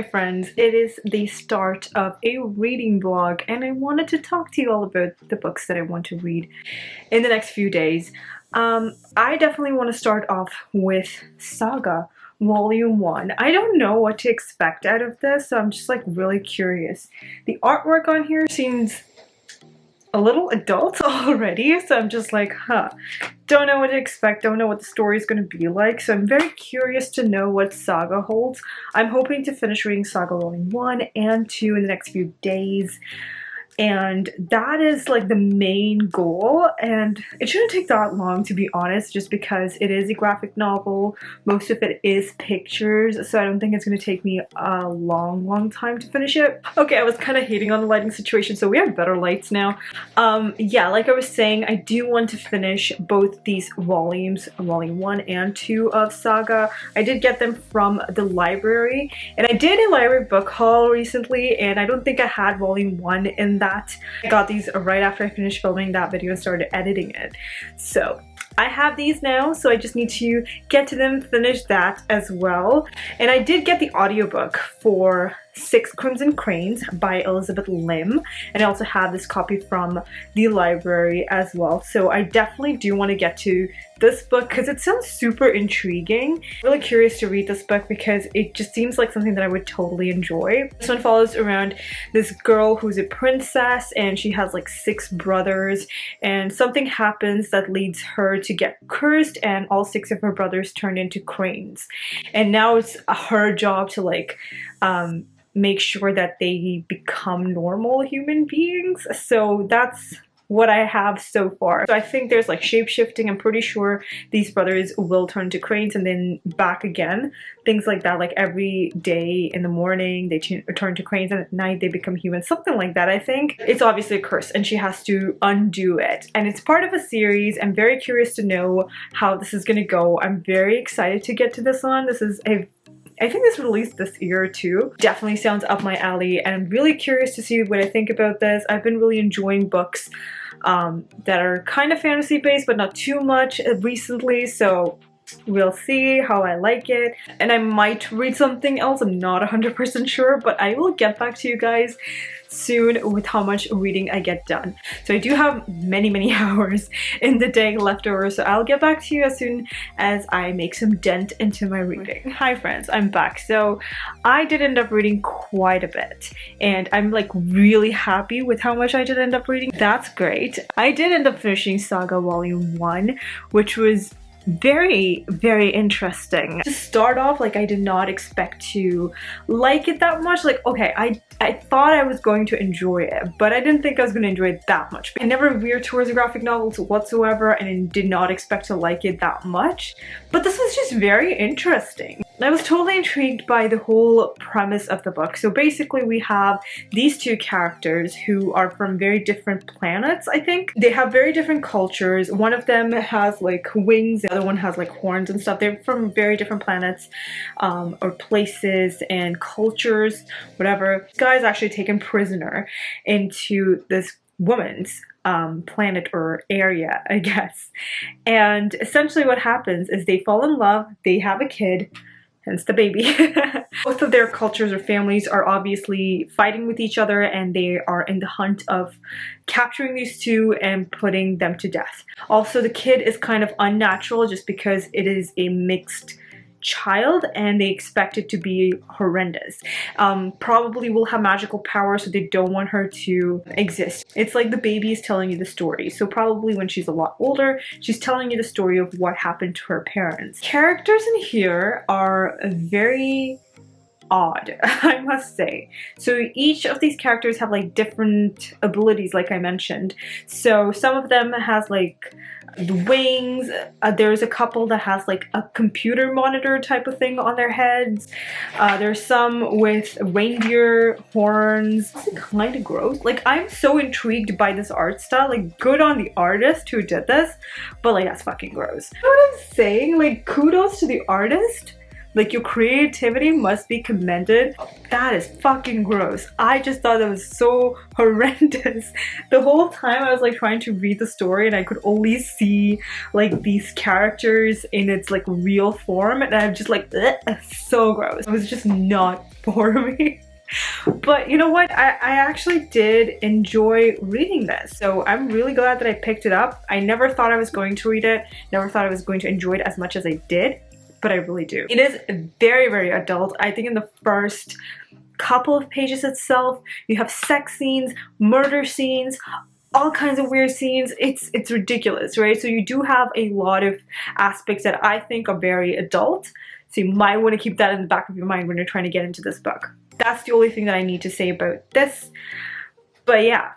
my friends, it is the start of a reading vlog and I wanted to talk to you all about the books that I want to read in the next few days. I definitely want to start off with Saga Volume 1. I don't know what to expect out of this, so I'm just like really curious. The artwork on here seems a little adult already, so I'm just like, don't know what to expect, don't know what the story is going to be like, so I'm very curious to know what Saga holds. I'm hoping to finish reading Saga Volume 1 and 2 in the next few days, and that is like the main goal, and it shouldn't take that long, to be honest, just because it is a graphic novel. Most of it is pictures, so I don't think it's going to take me a long time to finish it. Okay, I was kind of hating on the lighting situation, so we have better lights now. Yeah, like I was saying, I do want to finish both these volumes, Volume 1 and 2 of Saga. I did get them from the library, and I did a library book haul recently, and I don't think I had Volume 1 in that. I got these right after I finished filming that video and started editing it. So I have these now, so I just need to get to them, finish that as well. And I did get the audiobook for 6 Crimson Cranes by Elizabeth Lim, and I also have this copy from the library as well. So I definitely do want to get to this book because it sounds super intriguing. I'm really curious to read this book because it just seems like something that I would totally enjoy. This one follows around this girl who's a princess, and she has like 6 brothers, and something happens that leads her to get cursed, and all 6 of her brothers turn into cranes. And now it's her job to like make sure that they become normal human beings. So that's what I have so far. So I think there's like shape-shifting. I'm pretty sure these brothers will turn to cranes and then back again. Things like that, like every day in the morning they turn to cranes and at night they become humans. Something like that, I think. It's obviously a curse and she has to undo it. And it's part of a series. I'm very curious to know how this is gonna go. I'm very excited to get to this one. I think this released this year too. Definitely sounds up my alley, and I'm really curious to see what I think about this. I've been really enjoying books that are kind of fantasy based but not too much recently, so we'll see how I like it. And I might read something else, I'm not 100% sure, but I will get back to you guys soon with how much reading I get done. So I do have many hours in the day left over, so I'll get back to you as soon as I make some dent into my reading. Hi friends, I'm back. So I did end up reading quite a bit, and I'm like really happy with how much I did end up reading. That's great. I did end up finishing Saga Volume 1, which was very interesting. To start off, like I did not expect to like it that much. Like, okay, I thought I was going to enjoy it, but I didn't think I was going to enjoy it that much. I never veered towards graphic novels whatsoever, and I did not expect to like it that much. But this was just very interesting. I was totally intrigued by the whole premise of the book. So basically we have these 2 characters who are from very different planets, I think. They have very different cultures. One of them has like wings, the other one has like horns and stuff. They're from very different planets or places and cultures, whatever. This guy is actually taken prisoner into this woman's planet or area, I guess. And essentially what happens is they fall in love, they have a kid, hence the baby. Both of their cultures or families are obviously fighting with each other, and they are in the hunt of capturing these 2 and putting them to death. Also, the kid is kind of unnatural just because it is a mixed child and they expect it to be horrendous. Probably will have magical powers, so they don't want her to exist. It's like the baby is telling you the story, so probably when she's a lot older she's telling you the story of what happened to her parents. Characters in here are very odd, I must say. So each of these characters have like different abilities, like I mentioned. So some of them has like the wings. There's a couple that has like a computer monitor type of thing on their heads. There's some with reindeer horns. It's kind of gross. Like, I'm so intrigued by this art style. Like, good on the artist who did this, but like that's fucking gross. You know what I'm saying? Like, kudos to the artist, Like, your creativity must be commended. That is fucking gross. I just thought that was so horrendous. The whole time I was like trying to read the story and I could only see like these characters in its like real form, and I'm just like, so gross. It was just not for me. But you know what? I actually did enjoy reading this. So I'm really glad that I picked it up. I never thought I was going to read it. Never thought I was going to enjoy it as much as I did. But I really do. It is very, very adult. I think in the first couple of pages itself, you have sex scenes, murder scenes, all kinds of weird scenes. It's ridiculous, right? So you do have a lot of aspects that I think are very adult. So you might want to keep that in the back of your mind when you're trying to get into this book. That's the only thing that I need to say about this. But yeah,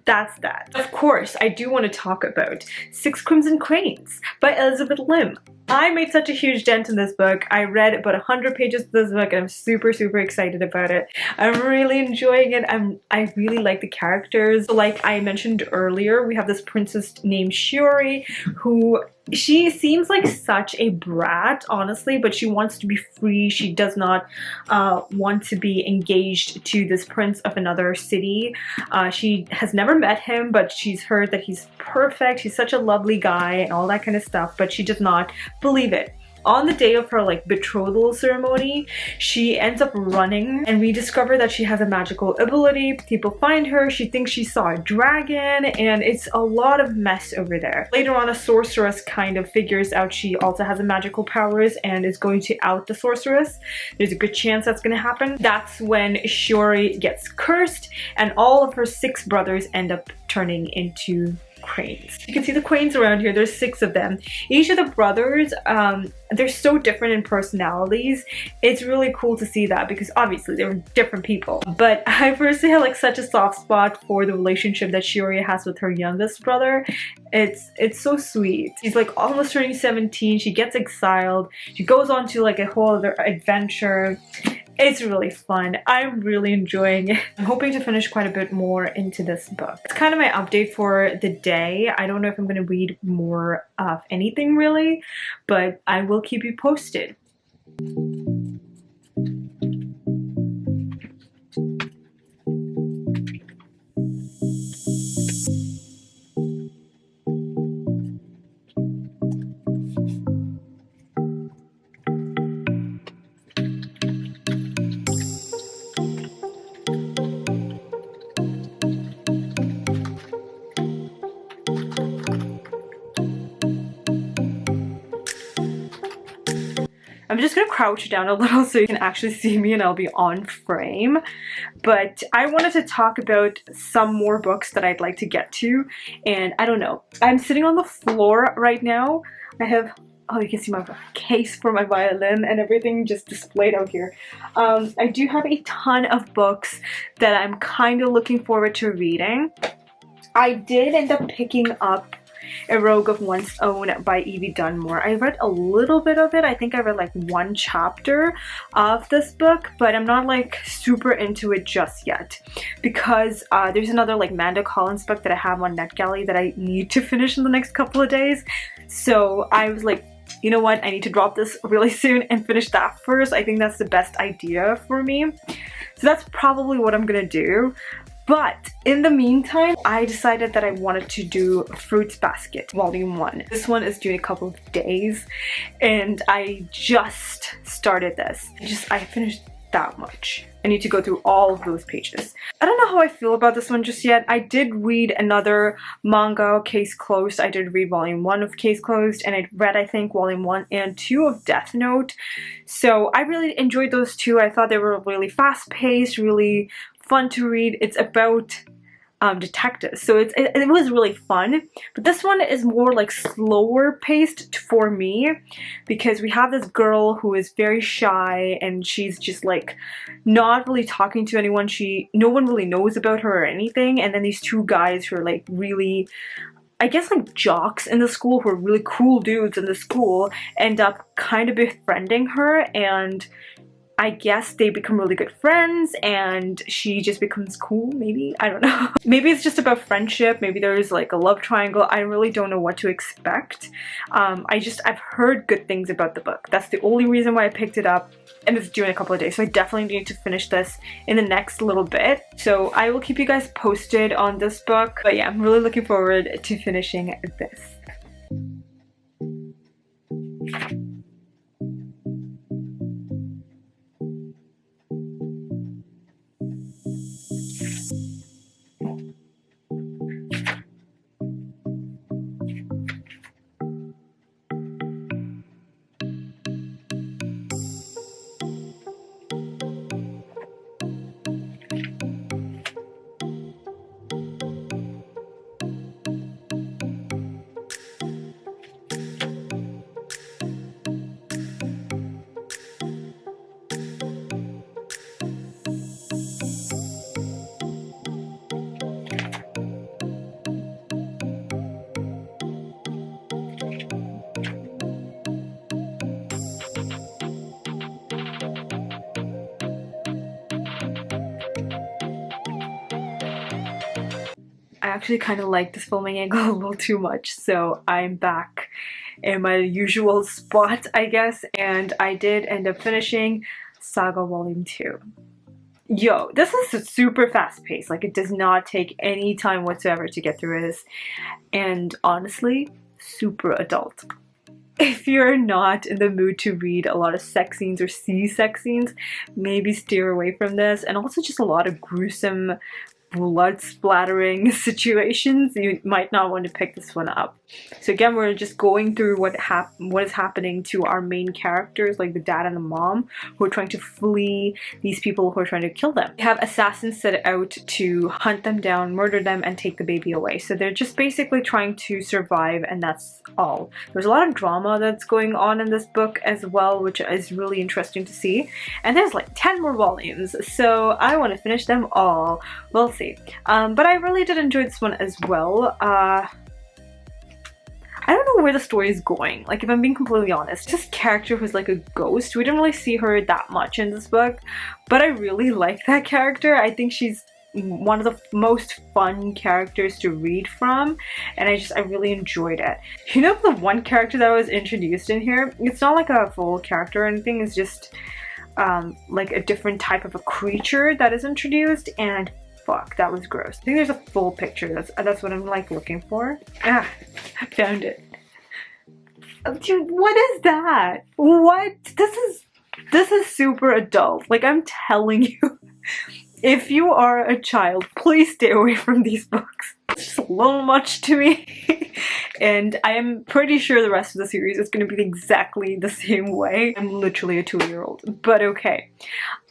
that's that. Of course, I do want to talk about Six Crimson Cranes by Elizabeth Lim. I made such a huge dent in this book. I read about 100 pages of this book and I'm super, super excited about it. I'm really enjoying it. I really like the characters. Like I mentioned earlier, we have this princess named Shiori who she seems like such a brat, honestly, but she wants to be free. She does not want to be engaged to this prince of another city. She has never met him, but she's heard that he's perfect. He's such a lovely guy and all that kind of stuff, but she does not believe it. On the day of her like betrothal ceremony, she ends up running and we discover that she has a magical ability. People find her, she thinks she saw a dragon, and it's a lot of mess over there. Later on, a sorceress kind of figures out she also has a magical powers and is going to out the sorceress. There's a good chance that's going to happen. That's when Shiori gets cursed and all of her 6 brothers end up turning into cranes. You can see the cranes around here. There's 6 of them. Each of the brothers, they're so different in personalities. It's really cool to see that because obviously they're different people. But I personally have like such a soft spot for the relationship that Shiori has with her youngest brother. It's so sweet. She's like almost turning 17. She gets exiled. She goes on to like a whole other adventure. It's really fun. I'm really enjoying it. I'm hoping to finish quite a bit more into this book. It's kind of my update for the day. I don't know if I'm going to read more of anything really, but I will keep you posted. I'm just gonna crouch down a little so you can actually see me and I'll be on frame. But I wanted to talk about some more books that I'd like to get to, and I don't know. I'm sitting on the floor right now. I have, oh, you can see my case for my violin and everything just displayed out here. I do have a ton of books that I'm kind of looking forward to reading. I did end up picking up A Rogue of One's Own by Evie Dunmore. I read a little bit of it. I think I read like 1 chapter of this book, but I'm not like super into it just yet because there's another like Amanda Collins book that I have on NetGalley that I need to finish in the next couple of days. So I was like, you know what, I need to drop this really soon and finish that first. I think that's the best idea for me. So that's probably what I'm gonna do. But in the meantime, I decided that I wanted to do Fruits Basket Volume 1. This one is due in a couple of days and I just started this. I finished that much. I need to go through all of those pages. I don't know how I feel about this one just yet. I did read another manga, Case Closed. I did read Volume 1 of Case Closed and I read, I think, Volume 1 and 2 of Death Note. So I really enjoyed those 2. I thought they were really fast-paced, really fun to read. It's about detectives, so it was really fun. But this one is more like slower paced for me because we have this girl who is very shy and she's just like not really talking to anyone. No one really knows about her or anything, and then these 2 guys who are like really, I guess, like jocks in the school, who are really cool dudes in the school, end up kind of befriending her, and I guess they become really good friends and she just becomes cool, maybe? I don't know. Maybe it's just about friendship, maybe there's like a love triangle. I really don't know what to expect. I've heard good things about the book. That's the only reason why I picked it up, and it's due in a couple of days, so I definitely need to finish this in the next little bit. So I will keep you guys posted on this book. But yeah, I'm really looking forward to finishing this. I actually kind of like this filming angle a little too much, so I'm back in my usual spot, I guess, and I did end up finishing Saga Volume 2. Yo, this is super fast paced, like it does not take any time whatsoever to get through this, and honestly, super adult. If you're not in the mood to read a lot of sex scenes or see sex scenes, maybe steer away from this, and also just a lot of gruesome blood splattering situations, you might not want to pick this one up. So again, we're just going through what is happening to our main characters, like the dad and the mom, who are trying to flee these people who are trying to kill them. They have assassins set out to hunt them down, murder them, and take the baby away. So they're just basically trying to survive, and that's all. There's a lot of drama that's going on in this book as well, which is really interesting to see. And there's like 10 more volumes, so I want to finish them all. We'll see. But I really did enjoy this one as well. I don't know where the story is going, like if I'm being completely honest. This character who's like a ghost, we didn't really see her that much in this book, but I really like that character. I think she's one of the most fun characters to read from, and I really enjoyed it. You know, the one character that was introduced in here, it's not like a full character or anything, it's just like a different type of a creature that is introduced, and fuck, that was gross. I think there's a full picture. That's what I'm like looking for. Ah, I found it. Dude, what is that? What? This is super adult. Like, I'm telling you, if you are a child, please stay away from these books. It's just a little much to me. And I am pretty sure the rest of the series is going to be exactly the same way. I'm literally a 2-year-old, but okay.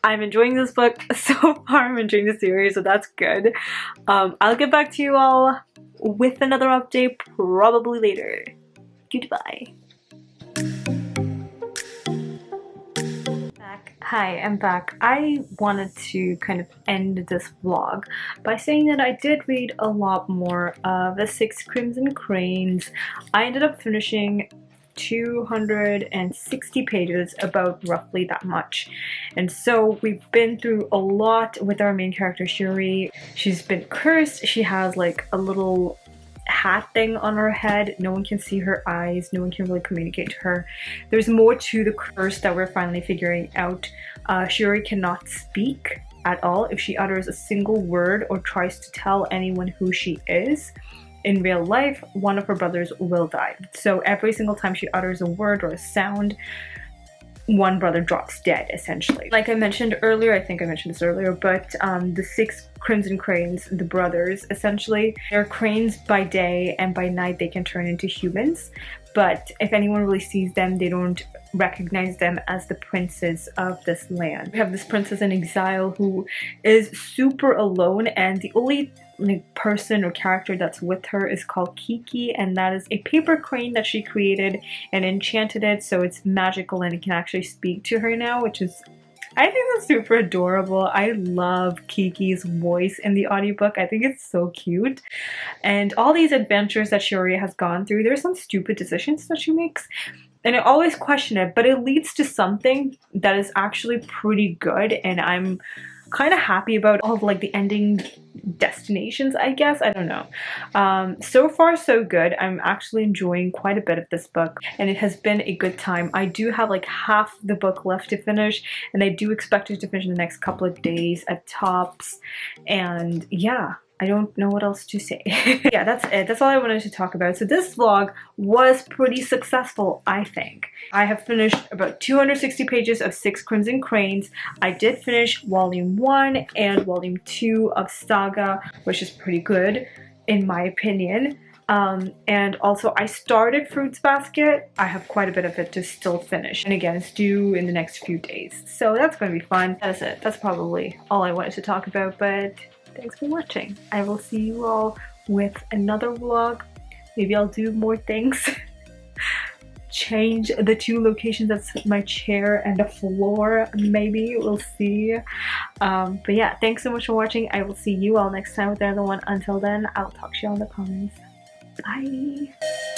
I'm enjoying this book so far. I'm enjoying the series, so that's good. I'll get back to you all with another update probably later. Goodbye. Hi, I'm back. I wanted to kind of end this vlog by saying that I did read a lot more of the 6 Crimson Cranes. I ended up finishing 260 pages, about roughly that much. And so we've been through a lot with our main character Shuri. She's been cursed. She has like a little hat thing on her head. No one can see her eyes. No one can really communicate to her. There's more to the curse that we're finally figuring out. Shuri cannot speak at all. If she utters a single word or tries to tell anyone who she is in real life, one of her brothers will die. So every single time she utters a word or a sound, one brother drops dead, essentially. Like I mentioned earlier, I think I mentioned this earlier, but the 6 Crimson Cranes, the brothers, essentially, they're cranes by day, and by night they can turn into humans. But if anyone really sees them, they don't recognize them as the princes of this land. We have this princess in exile who is super alone, and the only person or character that's with her is called Kiki, and that is a paper crane that she created and enchanted it so it's magical and it can actually speak to her now, which is, I think that's super adorable. I love Kiki's voice in the audiobook. I think it's so cute. And all these adventures that Shuri has gone through, there's some stupid decisions that she makes, and I always question it, but it leads to something that is actually pretty good, and I'm kind of happy about all of like the ending destinations, I guess. I don't know. So far so good. I'm actually enjoying quite a bit of this book, and it has been a good time. I do have like half the book left to finish, and I do expect it to finish in the next couple of days at tops. And yeah, I don't know what else to say. Yeah, that's it. That's all I wanted to talk about. So this vlog was pretty successful, I think. I have finished about 260 pages of 6 Crimson Cranes. I did finish Volume 1 and Volume 2 of Saga, which is pretty good, in my opinion. And also I started Fruits Basket. I have quite a bit of it to still finish. And again, it's due in the next few days. So that's going to be fun. That's it. That's probably all I wanted to talk about, but thanks for watching. I will see you all with another vlog. Maybe I'll do more things. Change the 2 locations, that's my chair and the floor, maybe, we'll see. But yeah, thanks so much for watching. I will see you all next time with another one. Until then, I'll talk to you all in the comments. Bye!